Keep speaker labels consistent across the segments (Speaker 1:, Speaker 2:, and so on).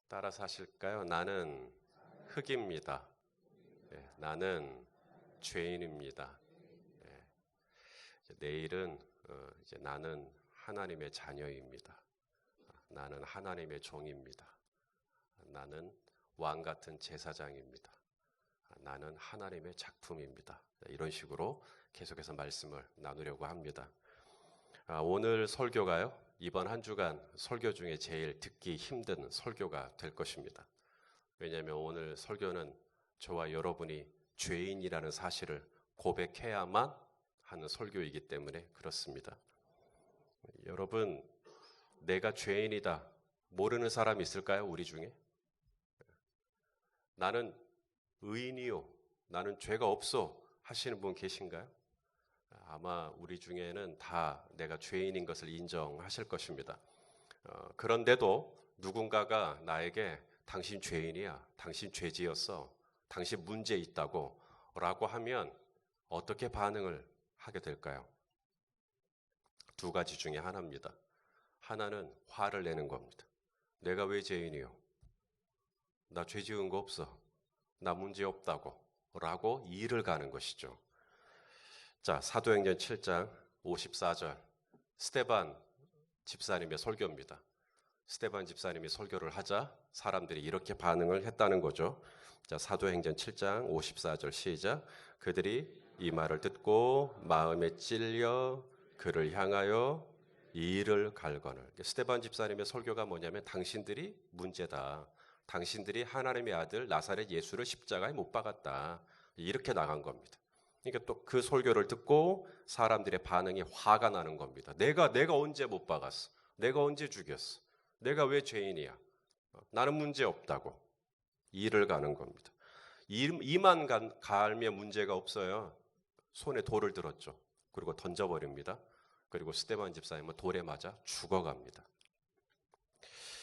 Speaker 1: 따라서 하실까요? 나는 흙입니다. 예, 나는 죄인입니다. 예, 내일은 이제 나는 하나님의 자녀입니다. 나는 하나님의 종입니다. 나는 왕 같은 제사장입니다. 나는 하나님의 작품입니다. 이런 식으로 계속해서 말씀을 나누려고 합니다. 오늘 설교가요, 이번 한 주간 설교 중에 제일 듣기 힘든 설교가 될 것입니다. 왜냐하면 오늘 설교는 저와 여러분이 죄인이라는 사실을 고백해야만 하는 설교이기 때문에 그렇습니다. 여러분, 내가 죄인이다 모르는 사람 있을까요? 우리 중에? 나는 의인이요, 나는 죄가 없어 하시는 분 계신가요? 아마 우리 중에는 다 내가 죄인인 것을 인정하실 것입니다. 그런데도 누군가가 나에게 당신 죄인이야, 당신 죄지었어, 당신 문제 있다고 라고 하면 어떻게 반응을 하게 될까요? 두 가지 중에 하나입니다. 하나는 화를 내는 겁니다. 내가 왜 죄인이요? 나 죄 지은 거 없어. 나 문제 없다고 라고 이의를 가는 것이죠. 자, 사도행전 7장 54절 스데반 집사님의 설교입니다. 스데반 집사님이 설교를 하자 사람들이 이렇게 반응을 했다는 거죠. 자, 사도행전 7장 54절 시작. 그들이 이 말을 듣고 마음에 찔려 그를 향하여 이를 갈거늘. 스데반 집사님의 설교가 뭐냐면 당신들이 문제다. 당신들이 하나님의 아들 나사렛 예수를 십자가에 못 박았다. 이렇게 나간 겁니다. 그러니까 또 그 설교를 듣고 사람들의 반응이 화가 나는 겁니다. 내가 언제 못 박았어? 내가 언제 죽였어? 내가 왜 죄인이야? 나는 문제 없다고 이를 가는 겁니다. 이만 갈면 문제가 없어요. 손에 돌을 들었죠. 그리고 던져버립니다. 그리고 스데반 집사님은 돌에 맞아 죽어갑니다.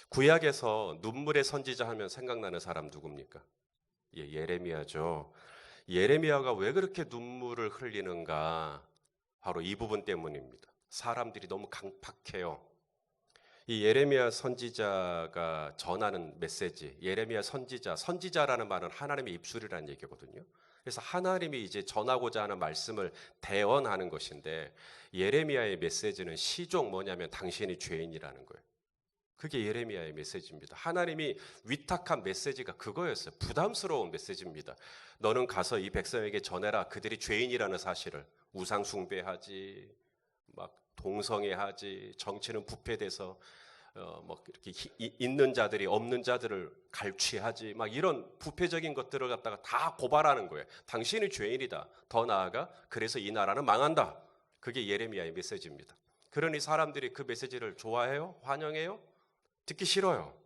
Speaker 1: 구약에서 눈물의 선지자 하면 생각나는 사람 누굽니까? 예레미야죠. 예레미야가 왜 그렇게 눈물을 흘리는가? 바로 이 부분 때문입니다. 사람들이 너무 강팍해요. 이 예레미야 선지자가 전하는 메시지, 예레미야 선지자라는 말은 하나님의 입술이라는 얘기거든요. 그래서 하나님이 이제 전하고자 하는 말씀을 대언하는 것인데 예레미야의 메시지는 시종 뭐냐면 당신이 죄인이라는 거예요. 그게 예레미야의 메시지입니다. 하나님이 위탁한 메시지가 그거였어요. 부담스러운 메시지입니다. 너는 가서 이 백성에게 전해라. 그들이 죄인이라는 사실을. 우상 숭배하지, 막 동성애하지, 정치는 부패돼서 이렇게 있는 자들이 없는 자들을 갈취하지, 막 이런 부패적인 것들을 갖다가 다 고발하는 거예요. 당신이 죄인이다. 더 나아가 그래서 이 나라는 망한다. 그게 예레미야의 메시지입니다. 그러니 사람들이 그 메시지를 좋아해요? 환영해요? 듣기 싫어요.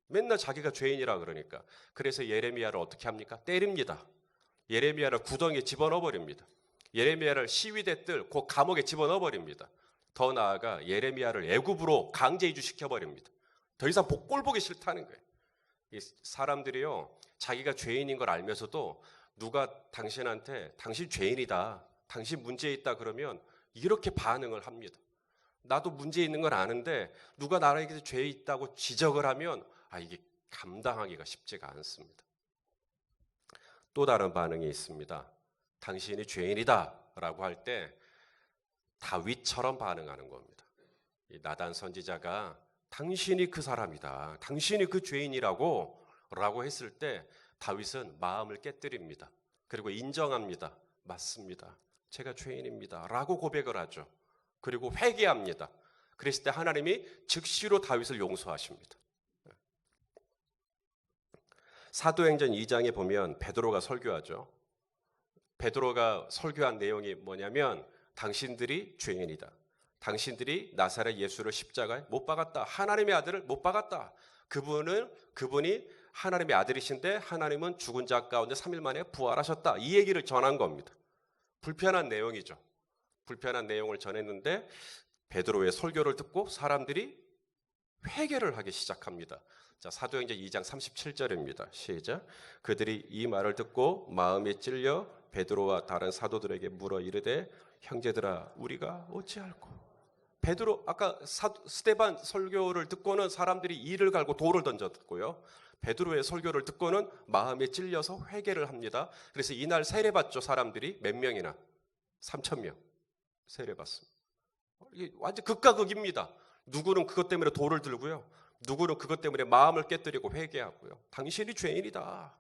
Speaker 1: 맨날 자기가 죄인이라 그러니까. 그래서 예레미야를 어떻게 합니까? 때립니다. 예레미야를 구덩이에 집어넣어 버립니다. 예레미야를 시위대 뜰 그 감옥에 집어넣어 버립니다. 더 나아가 예레미야를 애굽으로 강제 이주시켜 버립니다. 더 이상 꼴 보기 싫다는 거예요. 이 사람들이요, 자기가 죄인인 걸 알면서도 누가 당신한테 당신 죄인이다, 당신 문제 있다 그러면 이렇게 반응을 합니다. 나도 문제 있는 걸 아는데 누가 나에게 죄 있다고 지적을 하면 이게 감당하기가 쉽지가 않습니다. 또 다른 반응이 있습니다. 당신이 죄인이다 라고 할 때 다윗처럼 반응하는 겁니다. 이 나단 선지자가 당신이 그 사람이다, 당신이 그 죄인이라고 라고 했을 때 다윗은 마음을 깨뜨립니다. 그리고 인정합니다. 맞습니다. 제가 죄인입니다 라고 고백을 하죠. 그리고 회개합니다. 그랬을 때 하나님이 즉시로 다윗을 용서하십니다. 사도행전 2장에 보면 베드로가 설교하죠. 베드로가 설교한 내용이 뭐냐면 당신들이 죄인이다. 당신들이 나사렛 예수를 십자가에 못 박았다. 하나님의 아들을 못 박았다. 그분이 하나님의 아들이신데 하나님은 죽은 자 가운데 3일 만에 부활하셨다. 이 얘기를 전한 겁니다. 불편한 내용이죠. 불편한 내용을 전했는데 베드로의 설교를 듣고 사람들이 회개를 하기 시작합니다. 자, 사도행전 2장 37절입니다. 시작. 그들이 이 말을 듣고 마음에 찔려 베드로와 다른 사도들에게 물어 이르되 형제들아 우리가 어찌할꼬? 베드로 아까 스데반 설교를 듣고는 사람들이 이를 갈고 돌을 던졌고요. 베드로의 설교를 듣고는 마음에 찔려서 회개를 합니다. 그래서 이날 세례받죠. 사람들이 몇 명이나? 3,000명 세례받습니다. 이게 완전 극과 극입니다. 누구는 그것 때문에 돌을 들고요. 누구는 그것 때문에 마음을 깨뜨리고 회개하고요. 당신이 죄인이다.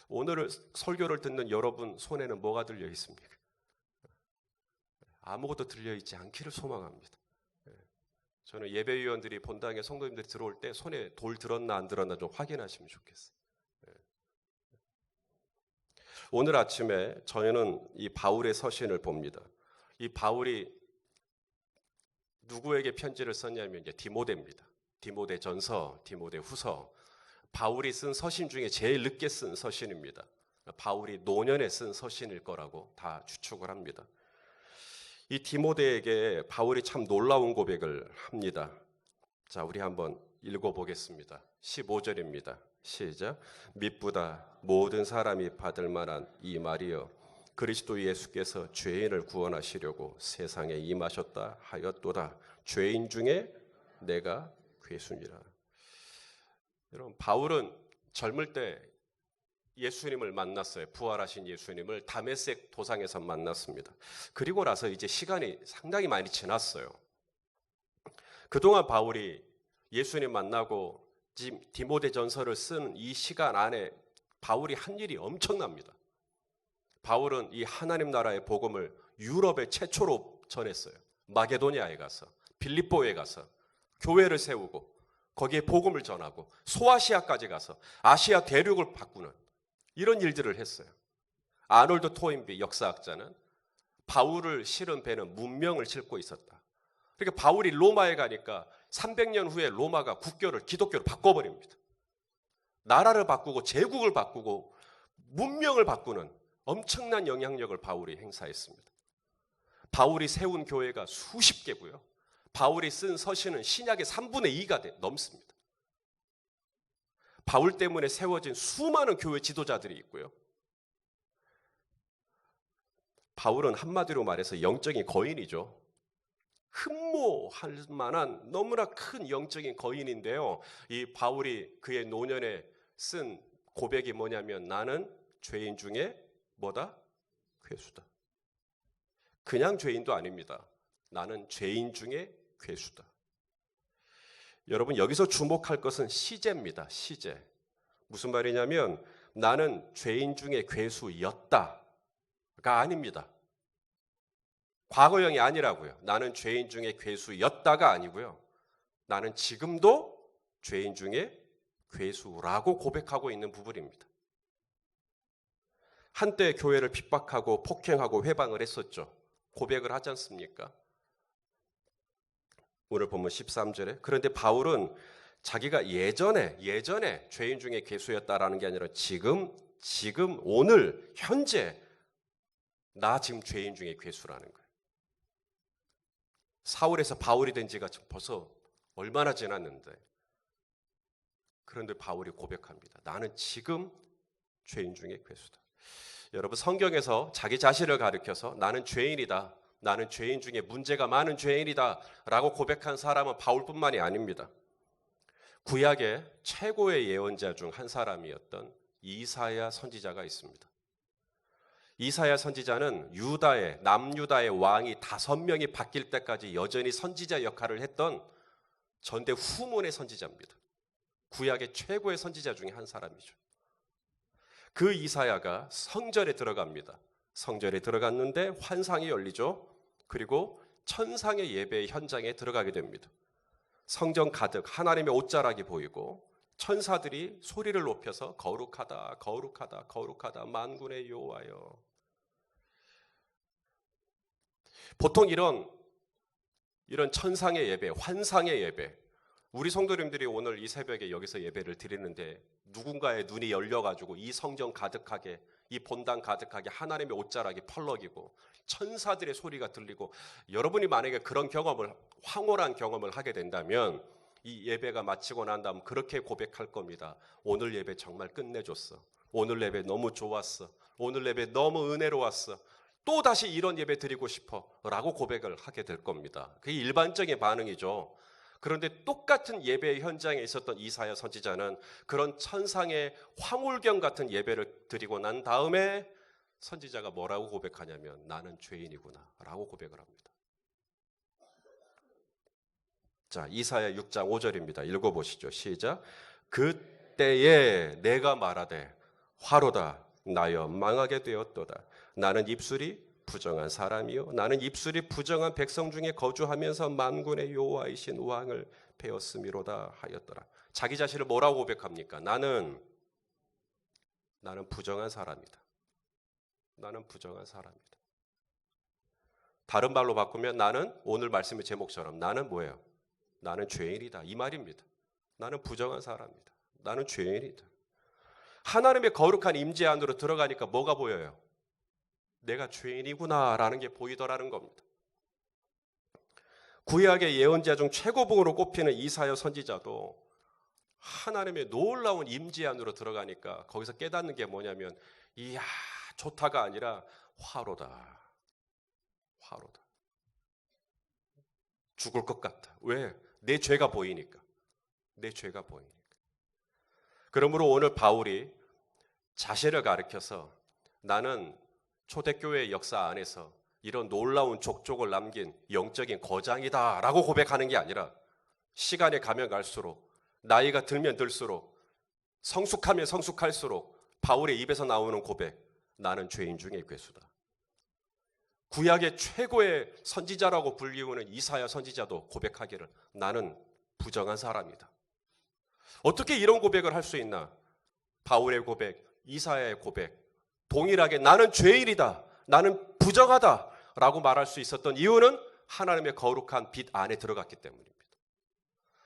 Speaker 1: 오늘 설교를 듣는 여러분 손에는 뭐가 들려 있습니까? 아무것도 들려있지 않기를 소망합니다. 저는 예배위원들이 본당에 성도님들이 들어올 때 손에 돌 들었나 안 들었나 좀 확인하시면 좋겠어요. 오늘 아침에 저희는 이 바울의 서신을 봅니다. 이 바울이 누구에게 편지를 썼냐면 이제 디모데입니다. 디모데 전서, 디모데 후서. 바울이 쓴 서신 중에 제일 늦게 쓴 서신입니다. 바울이 노년에 쓴 서신일 거라고 다 추측을 합니다. 이 디모데에게 바울이 참 놀라운 고백을 합니다. 자, 우리 한번 읽어보겠습니다. 15절입니다. 시작. 미쁘다 모든 사람이 받을 만한 이 말이여 그리스도 예수께서 죄인을 구원하시려고 세상에 임하셨다 하였도다. 죄인 중에 내가 괴수니라. 여러분, 바울은 젊을 때 예수님을 만났어요. 부활하신 예수님을 다메섹 도상에서 만났습니다. 그리고 나서 이제 시간이 상당히 많이 지났어요. 그동안 바울이 예수님 만나고 디모데 전서를 쓴 이 시간 안에 바울이 한 일이 엄청납니다. 바울은 이 하나님 나라의 복음을 유럽에 최초로 전했어요. 마게도니아에 가서, 빌립보에 가서 교회를 세우고 거기에 복음을 전하고 소아시아까지 가서 아시아 대륙을 바꾸는 이런 일들을 했어요. 아놀드 토인비 역사학자는 바울을 실은 배는 문명을 싣고 있었다. 그러니까 바울이 로마에 가니까 300년 후에 로마가 국교를 기독교로 바꿔버립니다. 나라를 바꾸고 제국을 바꾸고 문명을 바꾸는 엄청난 영향력을 바울이 행사했습니다. 바울이 세운 교회가 수십 개고요. 바울이 쓴 서신은 신약의 3분의 2가 넘습니다. 바울 때문에 세워진 수많은 교회 지도자들이 있고요. 바울은 한마디로 말해서 영적인 거인이죠. 흠모할 만한 너무나 큰 영적인 거인인데요. 이 바울이 그의 노년에 쓴 고백이 뭐냐면 나는 죄인 중에 뭐다? 괴수다. 그냥 죄인도 아닙니다. 나는 죄인 중에 괴수다. 여러분, 여기서 주목할 것은 시제입니다. 시제. 무슨 말이냐면 나는 죄인 중에 괴수였다가 아닙니다. 과거형이 아니라고요. 나는 죄인 중에 괴수였다가 아니고요. 나는 지금도 죄인 중에 괴수라고 고백하고 있는 부분입니다. 한때 교회를 핍박하고 폭행하고 회방을 했었죠. 고백을 하지 않습니까? 오늘 보면 13절에 그런데 바울은 자기가 예전에 죄인 중에 괴수였다라는 게 아니라 지금 오늘 현재 나 지금 죄인 중에 괴수라는 거예요. 사울에서 바울이 된 지가 벌써 얼마나 지났는데 그런데 바울이 고백합니다. 나는 지금 죄인 중에 괴수다. 여러분, 성경에서 자기 자신을 가리켜서 나는 죄인이다. 나는 죄인 중에 문제가 많은 죄인이다 라고 고백한 사람은 바울뿐만이 아닙니다. 구약의 최고의 예언자 중 한 사람이었던 이사야 선지자가 있습니다. 이사야 선지자는 남유다의 왕이 5명이 바뀔 때까지 여전히 선지자 역할을 했던 전대 후문의 선지자입니다. 구약의 최고의 선지자 중에 한 사람이죠. 그 이사야가 성전에 들어갑니다. 성전에 들어갔는데 환상이 열리죠. 그리고 천상의 예배 현장에 들어가게 됩니다. 성전 가득 하나님의 옷자락이 보이고 천사들이 소리를 높여서 거룩하다 거룩하다 거룩하다 만군의 여호와여. 보통 이런 천상의 예배, 환상의 예배, 우리 성도님들이 오늘 이 새벽에 여기서 예배를 드리는데 누군가의 눈이 열려가지고 이 성전 가득하게, 이 본당 가득하게 하나님의 옷자락이 펄럭이고 천사들의 소리가 들리고 여러분이 만약에 그런 황홀한 경험을 하게 된다면 이 예배가 마치고 난 다음 그렇게 고백할 겁니다. 오늘 예배 정말 끝내줬어. 오늘 예배 너무 좋았어. 오늘 예배 너무 은혜로웠어. 또 다시 이런 예배 드리고 싶어라고 고백을 하게 될 겁니다. 그게 일반적인 반응이죠. 그런데 똑같은 예배 현장에 있었던 이사야 선지자는 그런 천상의 황홀경 같은 예배를 드리고 난 다음에 선지자가 뭐라고 고백하냐면 나는 죄인이구나 라고 고백을 합니다. 자, 이사야 6장 5절입니다. 읽어보시죠. 시작. 그때에 내가 말하되 화로다 나여 망하게 되었도다. 나는 입술이 부정한 사람이요 나는 입술이 부정한 백성 중에 거주하면서 만군의 여호와이신 왕을 배웠음이로다 하였더라. 자기 자신을 뭐라고 고백합니까? 나는 부정한 사람이다. 나는 부정한 사람이다. 다른 말로 바꾸면 나는 오늘 말씀의 제목처럼 나는 뭐예요? 나는 죄인이다. 이 말입니다. 나는 부정한 사람이다. 나는 죄인이다. 하나님의 거룩한 임재 안으로 들어가니까 뭐가 보여요? 내가 죄인이구나라는 게 보이더라는 겁니다. 구약의 예언자 중 최고봉으로 꼽히는 이사야 선지자도 하나님의 놀라운 임재 안으로 들어가니까 거기서 깨닫는 게 뭐냐면 이야 좋다가 아니라 화로다. 화로다. 죽을 것 같다. 왜? 내 죄가 보이니까. 내 죄가 보이니까. 그러므로 오늘 바울이 자신을 가리켜서 나는 초대교회의 역사 안에서 이런 놀라운 족족을 남긴 영적인 거장이다 라고 고백하는 게 아니라 시간이 가면 갈수록 나이가 들면 들수록 성숙하면 성숙할수록 바울의 입에서 나오는 고백 나는 죄인 중에 괴수다. 구약의 최고의 선지자라고 불리우는 이사야 선지자도 고백하기를 나는 부정한 사람이다. 어떻게 이런 고백을 할 수 있나? 바울의 고백, 이사야의 고백 동일하게 나는 죄인이다. 나는 부정하다 라고 말할 수 있었던 이유는 하나님의 거룩한 빛 안에 들어갔기 때문입니다.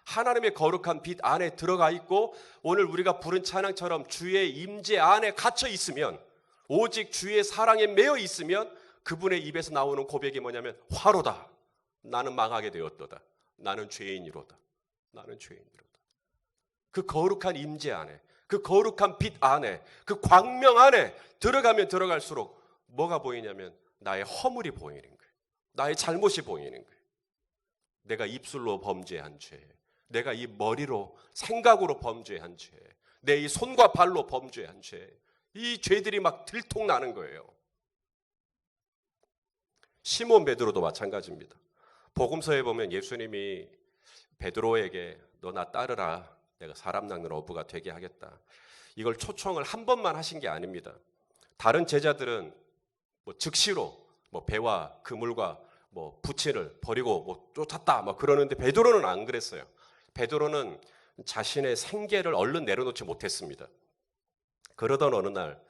Speaker 1: 하나님의 거룩한 빛 안에 들어가 있고 오늘 우리가 부른 찬양처럼 주의 임재 안에 갇혀 있으면 오직 주의 사랑에 매여 있으면 그분의 입에서 나오는 고백이 뭐냐면 화로다. 나는 망하게 되었도다. 나는 죄인이로다. 나는 죄인이로다. 그 거룩한 임재 안에 그 거룩한 빛 안에 그 광명 안에 들어가면 들어갈수록 뭐가 보이냐면 나의 허물이 보이는 거예요. 나의 잘못이 보이는 거예요. 내가 입술로 범죄한 죄, 내가 이 머리로 생각으로 범죄한 죄, 내 이 손과 발로 범죄한 죄, 이 죄들이 막 들통나는 거예요. 시몬 베드로도 마찬가지입니다. 복음서에 보면 예수님이 베드로에게 너 나 따르라. 내가 사람 낚는 어부가 되게 하겠다. 이걸 초청을 한 번만 하신 게 아닙니다. 다른 제자들은 뭐 즉시로 뭐 배와 그물과 뭐 부친을 버리고 뭐 쫓았다 뭐 그러는데 베드로는 안 그랬어요. 베드로는 자신의 생계를 얼른 내려놓지 못했습니다. 그러던 어느 날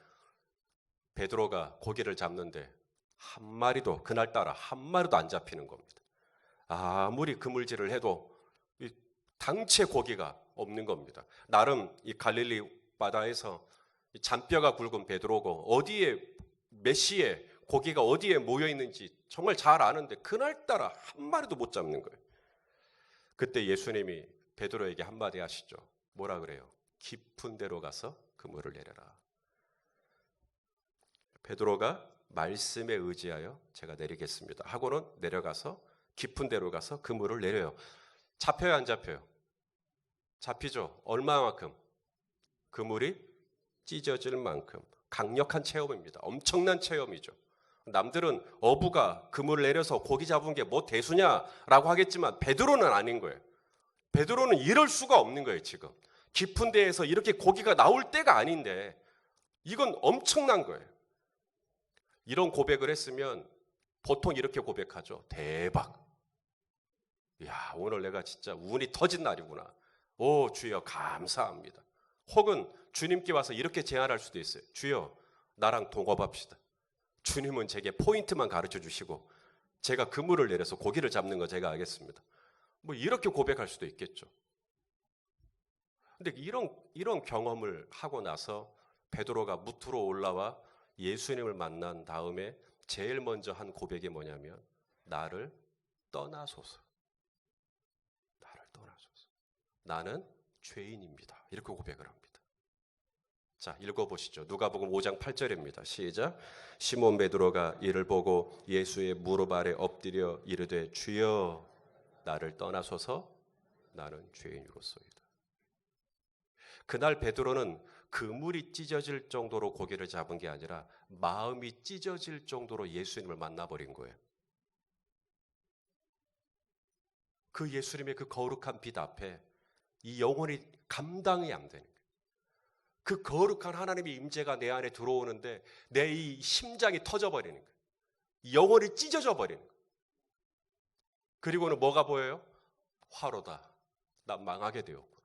Speaker 1: 베드로가 고기를 잡는데 한 마리도 그날따라 한 마리도 안 잡히는 겁니다. 아무리 그물질을 해도 당체 고기가 없는 겁니다. 나름 이 갈릴리 바다에서 잔뼈가 굵은 베드로고 어디에 몇 시에 고기가 어디에 모여 있는지 정말 잘 아는데 그날따라 한 마리도 못 잡는 거예요. 그때 예수님이 베드로에게 한마디 하시죠. 뭐라 그래요? 깊은 데로 가서 그물을 내려라. 베드로가 말씀에 의지하여 제가 내리겠습니다 하고는 내려가서 깊은 데로 가서 그물을 내려요. 잡혀요 안 잡혀요? 잡히죠. 얼마만큼? 그물이 찢어질 만큼 강력한 체험입니다. 엄청난 체험이죠. 남들은 어부가 그물을 내려서 고기 잡은 게 뭐 대수냐라고 하겠지만 베드로는 아닌 거예요. 베드로는 이럴 수가 없는 거예요. 지금 깊은 데에서 이렇게 고기가 나올 때가 아닌데 이건 엄청난 거예요. 이런 고백을 했으면 보통 이렇게 고백하죠. 대박. 야, 오늘 내가 진짜 운이 터진 날이구나. 오, 주여 감사합니다. 혹은 주님께 와서 이렇게 제안할 수도 있어요. 주여, 나랑 동업합시다. 주님은 제게 포인트만 가르쳐 주시고 제가 그물을 내려서 고기를 잡는 거 제가 하겠습니다. 뭐 이렇게 고백할 수도 있겠죠. 근데 이런 경험을 하고 나서 베드로가 무트로 올라와 예수님을 만난 다음에 제일 먼저 한 고백이 뭐냐면 나를 떠나소서. 나를 떠나소서. 나는 죄인입니다. 이렇게 고백을 합니다. 자, 읽어보시죠. 누가복음 5장 8절입니다. 시작. 시몬 베드로가 이를 보고 예수의 무릎 아래 엎드려 이르되 주여 나를 떠나소서 나는 죄인이로소이다. 그날 베드로는 그물이 찢어질 정도로 고개를 잡은 게 아니라 마음이 찢어질 정도로 예수님을 만나버린 거예요. 그 예수님의 그 거룩한 빛 앞에 이 영혼이 감당이 안 되는 거예요. 그 거룩한 하나님의 임재가 내 안에 들어오는데 내 이 심장이 터져버리는 거예요. 영혼이 찢어져 버리는 거예요. 그리고는 뭐가 보여요? 화로다. 나 망하게 되었구나.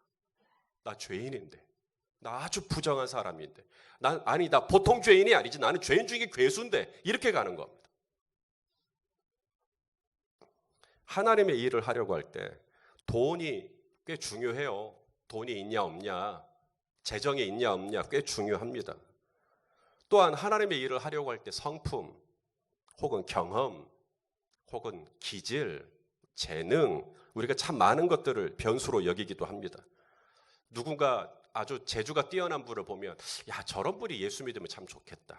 Speaker 1: 나 죄인인데. 나 아주 부정한 사람인데. 나 보통 죄인이 아니지. 나는 죄인 중에 괴수인데. 이렇게 가는 겁니다. 하나님의 일을 하려고 할 때 돈이 꽤 중요해요. 돈이 있냐 없냐, 재정이 있냐 없냐 꽤 중요합니다. 또한 하나님의 일을 하려고 할 때 성품, 혹은 경험, 혹은 기질, 재능, 우리가 참 많은 것들을 변수로 여기기도 합니다. 누군가 아주 재주가 뛰어난 분을 보면 야, 저런 분이 예수 믿으면 참 좋겠다.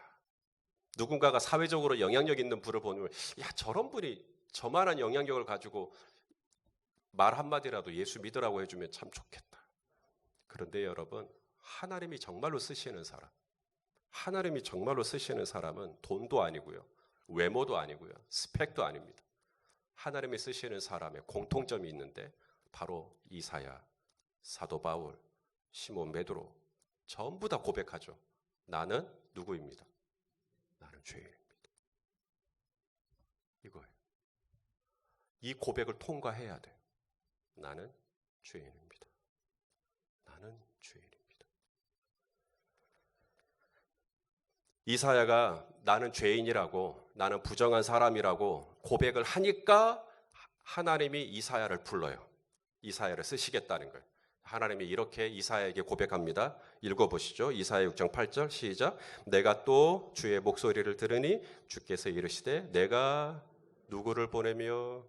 Speaker 1: 누군가가 사회적으로 영향력 있는 분을 보면 야, 저런 분이 저만한 영향력을 가지고 말 한마디라도 예수 믿으라고 해주면 참 좋겠다. 그런데 여러분, 하나님이 정말로 쓰시는 사람, 하나님이 정말로 쓰시는 사람은 돈도 아니고요, 외모도 아니고요, 스펙도 아닙니다. 하나님이 쓰시는 사람의 공통점이 있는데 바로 이사야, 사도 바울, 시몬 베드로 전부 다 고백하죠. 나는 누구입니다. 나는 죄인입니다. 이거예요. 이 고백을 통과해야 돼요. 나는 죄인입니다. 나는 죄인입니다. 이사야가 나는 죄인이라고, 나는 부정한 사람이라고 고백을 하니까 하나님이 이사야를 불러요. 이사야를 쓰시겠다는 거예요. 하나님이 이렇게 이사야에게 고백합니다. 읽어보시죠. 이사야 6장 8절 시작. 내가 또 주의 목소리를 들으니 주께서 이르시되 내가 누구를 보내며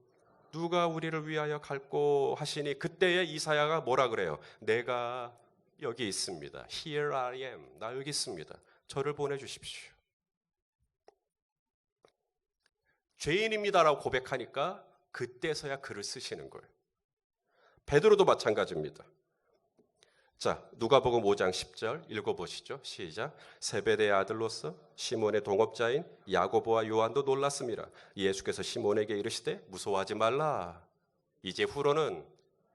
Speaker 1: 누가 우리를 위하여 갈꼬 하시니, 그때에 이사야가 뭐라 그래요? 내가 여기 있습니다. Here I am. 나 여기 있습니다. 저를 보내주십시오. 죄인입니다라고 고백하니까 그때서야 글을 쓰시는 거예요. 베드로도 마찬가지입니다. 자, 누가복음 5장 10절 읽어보시죠. 시작. 세베대의 아들로서 시몬의 동업자인 야고보와 요한도 놀랐습니다. 예수께서 시몬에게 이르시되 무서워하지 말라. 이제 후로는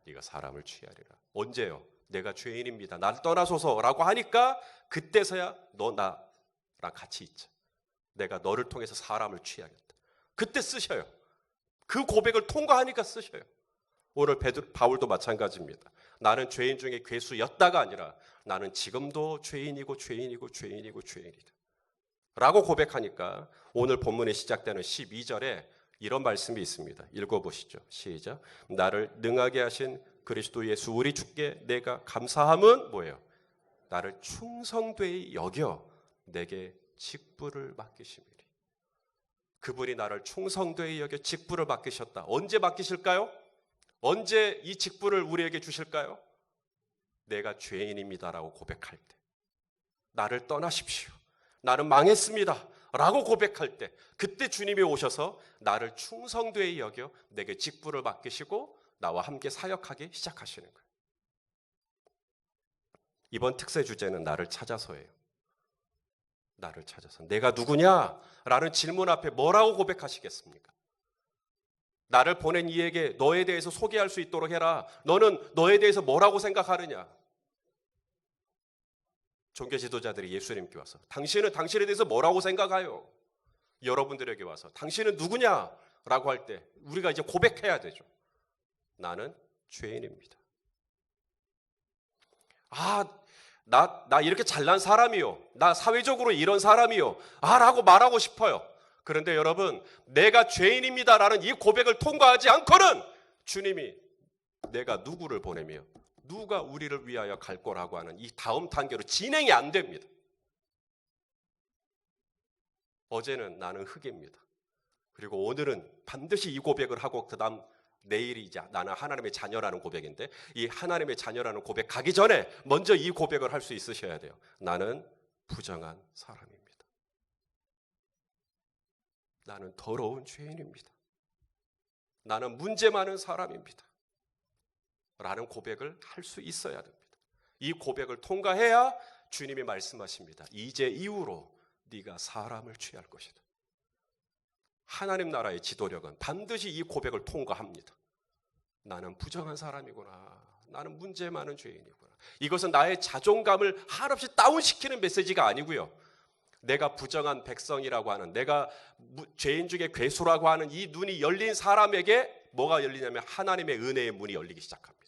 Speaker 1: 네가 사람을 취하리라. 언제요? 내가 죄인입니다. 날 떠나소서라고 하니까 그때서야 너 나랑 같이 있자. 내가 너를 통해서 사람을 취하겠다. 그때 쓰셔요. 그 고백을 통과하니까 쓰셔요. 오늘 바울도 마찬가지입니다. 나는 죄인 중에 괴수였다가 아니라 나는 지금도 죄인이고 죄인이다 라고 고백하니까 오늘 본문에 시작되는 12절에 이런 말씀이 있습니다. 읽어보시죠. 시작. 나를 능하게 하신 그리스도 예수 우리 주께 내가 감사함은 뭐예요? 나를 충성되이 여겨 내게 직분을 맡기심이리. 그분이 나를 충성되이 여겨 직분을 맡기셨다. 언제 맡기실까요? 언제 이 직분을 우리에게 주실까요? 내가 죄인입니다라고 고백할 때, 나를 떠나십시오, 나는 망했습니다 라고 고백할 때, 그때 주님이 오셔서 나를 충성되이 여겨 내게 직분을 맡기시고 나와 함께 사역하기 시작하시는 거예요. 이번 특세 주제는 나를 찾아서예요. 나를 찾아서. 내가 누구냐? 라는 질문 앞에 뭐라고 고백하시겠습니까? 나를 보낸 이에게 너에 대해서 소개할 수 있도록 해라. 너는 너에 대해서 뭐라고 생각하느냐? 종교 지도자들이 예수님께 와서 당신은 당신에 대해서 뭐라고 생각해요? 여러분들에게 와서 당신은 누구냐? 라고 할 때 우리가 이제 고백해야 되죠. 나는 죄인입니다. 나 이렇게 잘난 사람이요. 나 사회적으로 이런 사람이요. 라고 말하고 싶어요. 그런데 여러분, 내가 죄인입니다라는 이 고백을 통과하지 않고는 주님이 내가 누구를 보내며 누가 우리를 위하여 갈 거라고 하는 이 다음 단계로 진행이 안 됩니다. 어제는 나는 흙입니다. 그리고 오늘은 반드시 이 고백을 하고 그 다음 내일이 이제 나는 하나님의 자녀라는 고백인데, 이 하나님의 자녀라는 고백 가기 전에 먼저 이 고백을 할 수 있으셔야 돼요. 나는 부정한 사람입니다. 나는 더러운 죄인입니다. 나는 문제 많은 사람입니다. 라는 고백을 할 수 있어야 됩니다. 이 고백을 통과해야 주님이 말씀하십니다. 이제 이후로 네가 사람을 취할 것이다. 하나님 나라의 지도력은 반드시 이 고백을 통과합니다. 나는 부정한 사람이구나. 나는 문제 많은 죄인이구나. 이것은 나의 자존감을 한없이 다운시키는 메시지가 아니고요. 내가 부정한 백성이라고 하는, 내가 죄인 중에 괴수라고 하는 이 눈이 열린 사람에게 뭐가 열리냐면 하나님의 은혜의 문이 열리기 시작합니다.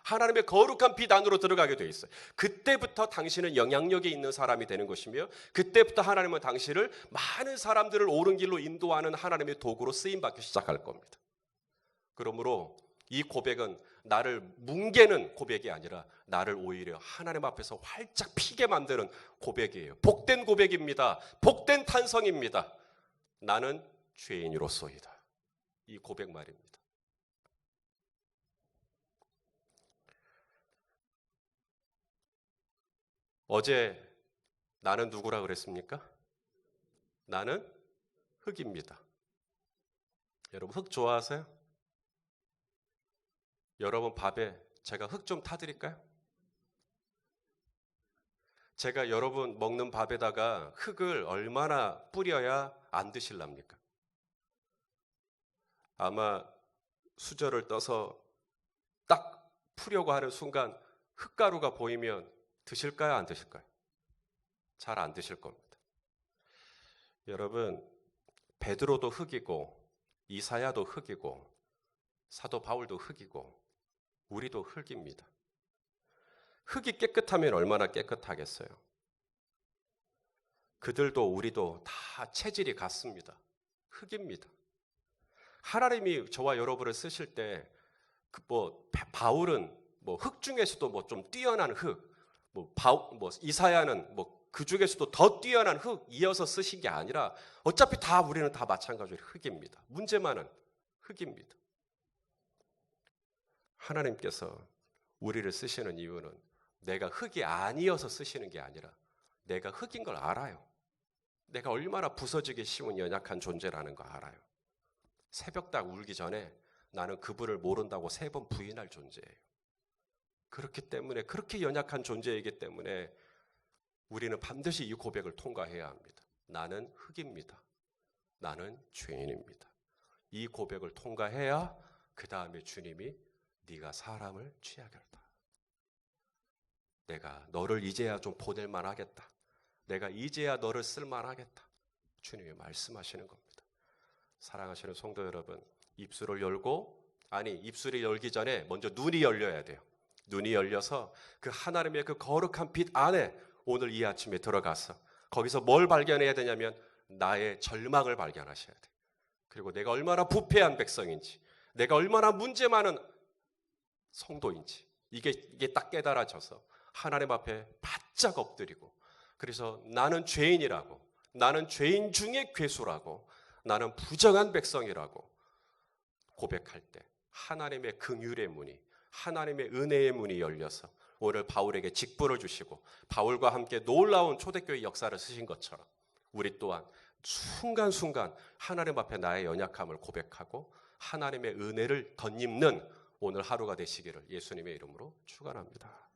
Speaker 1: 하나님의 거룩한 빛 안으로 들어가게 돼 있어요. 그때부터 당신은 영향력이 있는 사람이 되는 것이며, 그때부터 하나님은 당신을 많은 사람들을 옳은 길로 인도하는 하나님의 도구로 쓰임받기 시작할 겁니다. 그러므로 이 고백은 나를 뭉개는 고백이 아니라 나를 오히려 하나님 앞에서 활짝 피게 만드는 고백이에요. 복된 고백입니다. 복된 탄성입니다. 나는 죄인으로서이다. 이 고백 말입니다. 어제 나는 누구라 그랬습니까? 나는 흙입니다. 여러분 흙 좋아하세요? 여러분 밥에 제가 흙 좀 타드릴까요? 제가 여러분 먹는 밥에다가 흙을 얼마나 뿌려야 안 드실랍니까? 아마 수저를 떠서 딱 푸려고 하는 순간 흙가루가 보이면 드실까요? 안 드실까요? 잘 안 드실 겁니다. 여러분, 베드로도 흙이고 이사야도 흙이고 사도 바울도 흙이고 우리도 흙입니다. 흙이 깨끗하면 얼마나 깨끗하겠어요? 그들도 우리도 다 체질이 같습니다. 흙입니다. 하나님이 저와 여러분을 쓰실 때 바울은 흙 중에서도 좀 뛰어난 흙, 이사야는 그 중에서도 더 뛰어난 흙 이어서 쓰신 게 아니라 어차피 우리는 다 마찬가지로 흙입니다. 문제 많은 흙입니다. 하나님께서 우리를 쓰시는 이유는 내가 흙이 아니어서 쓰시는 게 아니라 내가 흙인 걸 알아요. 내가 얼마나 부서지기 쉬운 연약한 존재라는 거 알아요. 새벽닭 울기 전에 나는 그분을 모른다고 3번 부인할 존재예요. 그렇기 때문에, 그렇게 연약한 존재이기 때문에 우리는 반드시 이 고백을 통과해야 합니다. 나는 흙입니다. 나는 죄인입니다. 이 고백을 통과해야 그 다음에 주님이 네가 사람을 취하겠다. 내가 너를 이제야 좀 보낼 만하겠다. 내가 이제야 너를 쓸 만하겠다. 주님이 말씀하시는 겁니다. 사랑하시는 성도 여러분, 입술을 열고, 입술이 열기 전에 먼저 눈이 열려야 돼요. 눈이 열려서 그 하나님의 그 거룩한 빛 안에 오늘 이 아침에 들어가서 거기서 뭘 발견해야 되냐면 나의 절망을 발견하셔야 돼요. 그리고 내가 얼마나 부패한 백성인지, 내가 얼마나 문제 많은 성도인지 이게 딱 깨달아져서 하나님 앞에 바짝 엎드리고, 그래서 나는 죄인이라고, 나는 죄인 중에 괴수라고, 나는 부정한 백성이라고 고백할 때 하나님의 긍휼의 문이, 하나님의 은혜의 문이 열려서 오늘 바울에게 직분을 주시고 바울과 함께 놀라운 초대교회 역사를 쓰신 것처럼 우리 또한 순간순간 하나님 앞에 나의 연약함을 고백하고 하나님의 은혜를 덧입는 오늘 하루가 되시기를 예수님의 이름으로 축원합니다.